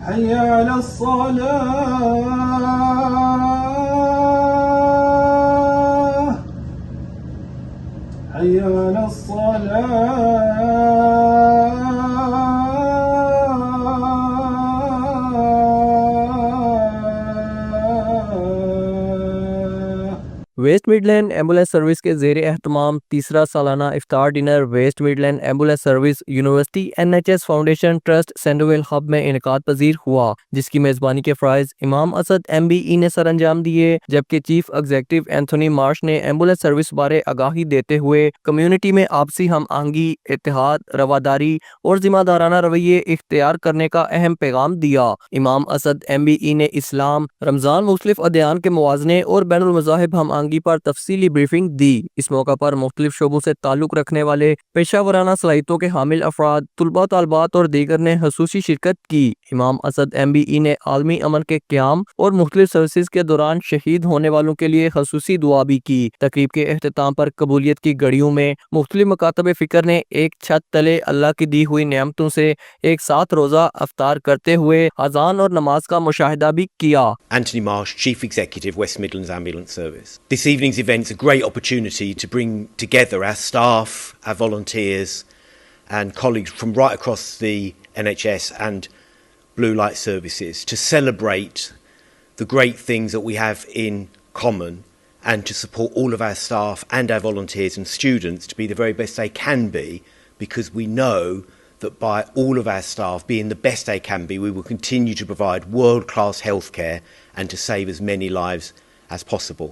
حي على الصلاة حي على الصلاة West Midland Ambulance Service کے زیر اہتمام تیسرا سالانہ افطار dinner West Midland Ambulance Service University NHS Foundation Trust Sandwell Hub میں انعقاد پذیر ہوا، جس کی میزبانی کے فرائض امام اسد MBE نے سر انجام دیے، جبکہ چیف ایگزیکٹو اینتھونی مارش نے ایمبولینس سروس بارے آگاہی دیتے ہوئے کمیونٹی میں آپسی ہم آہنگی، اتحاد، رواداری اور ذمہ دارانہ رویے اختیار کرنے کا اہم پیغام دیا۔ امام اسد MBE نے اسلام، رمضان، مختلف ادیان کے موازنے اور بین المذاہب ہم آہنگی پر تفصیلی بریفنگ دی۔ اس موقع پر مختلف شعبوں سے تعلق رکھنے والے پیشہ ورانہ صلاحیتوں کے حامل افراد، طلباء طالبات اور دیگر نے خصوصی شرکت کی۔ امام اسد MBE نے عالمی امن کے قیام اور مختلف سروسز کے دوران شہید ہونے والوں کے لیے خصوصی دعا بھی کی۔ تقریب کے اختتام پر قبولیت کی گھڑیوں میں مختلف مکاتب فکر نے ایک چھت تلے اللہ کی دی ہوئی نعمتوں سے ایک ساتھ روزہ افطار کرتے ہوئے اذان اور نماز کا مشاہدہ بھی کیا۔ Anthony Marsh, Chief Executive, West Midlands Ambulance Service. This evening's event's a great opportunity to bring together our staff, our volunteers and colleagues from right across the NHS and Blue Light Services to celebrate the great things that we have in common and to support all of our staff and our volunteers and students to be the very best they can be, because we know that by all of our staff being the best they can be, we will continue to provide world-class healthcare and to save as many lives as possible.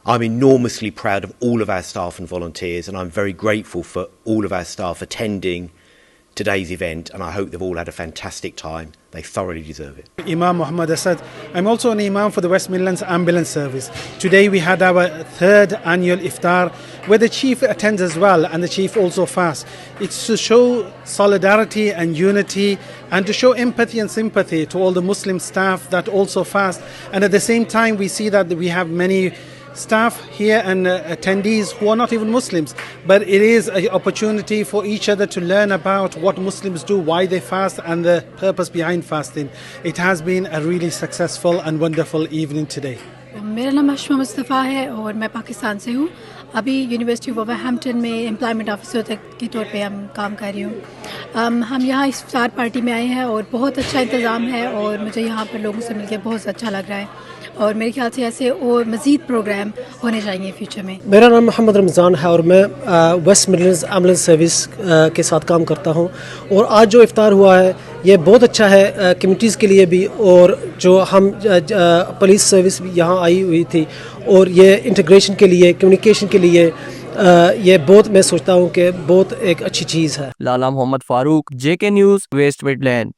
I'm enormously proud of all of our staff and volunteers, and I'm very grateful for all of our staff attending today's event, and I hope they've all had a fantastic time. They thoroughly deserve it. Imam Muhammad Asad. I'm also an Imam for the West Midlands Ambulance Service. Today we had our third annual iftar where the Chief attends as well, and the Chief also fasts. It's to show solidarity and unity and to show empathy and sympathy to all the Muslim staff that also fast. And at the same time we see that we have many staff here and attendees who are not even Muslims, but it is an opportunity for each other to learn about what Muslims do, why they fast and the purpose behind fasting. It has been a really successful and wonderful evening today. میرا نام اشما مصطفیٰ ہے اور میں پاکستان سے ہوں۔ ابھی university وولورہمپٹن میں employment officer کے طور پہ ہم کام کر رہی ہوں۔ ہم یہاں افطار پارٹی میں آئے ہیں اور بہت اچھا انتظام ہے اور مجھے یہاں پر لوگوں سے مل کے بہت اچھا لگ رہا ہے، اور میرے خیال سے ایسے اور مزید پروگرام ہونے چاہیے فیوچر میں۔ میرا نام محمد رمضان ہے اور میں ویسٹ مڈلینڈز ایمبولینس سروس کے ساتھ کام کرتا ہوں، اور آج جو افطار ہوا ہے یہ بہت اچھا ہے کمیونٹیز کے لیے بھی، اور جو ہم پولیس سروس بھی یہاں آئی ہوئی تھی، اور یہ انٹیگریشن کے لیے، کمیونیکیشن کے لیے یہ بہت، میں سوچتا ہوں کہ بہت ایک اچھی چیز ہے۔ Lala Mohammad Farooq, JK News, West mid land.